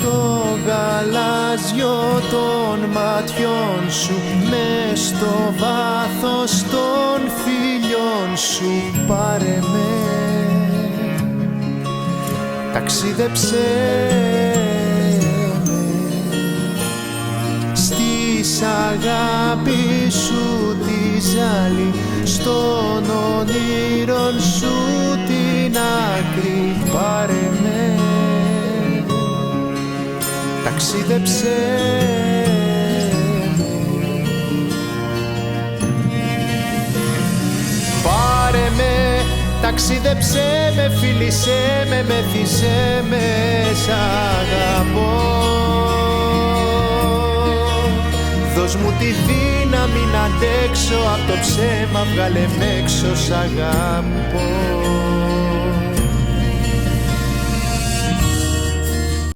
στο γαλάζιο των ματιών σου, μες στο βάθος των φιλιών σου. Πάρε με, ταξίδεψέ με στις αγάπη σου τη ζάλη, στον όνειρον σου την άκρη. Πάρε με, ταξίδεψέ με. Πάρε με, ταξίδεψέ με, φίλησέ με, μεθύσέ με, σ' αγαπώ. Δώσ' μου τη δύναμη να αντέξω απ' το ψέμα, βγάλε μ' έξω, σ' αγαπώ.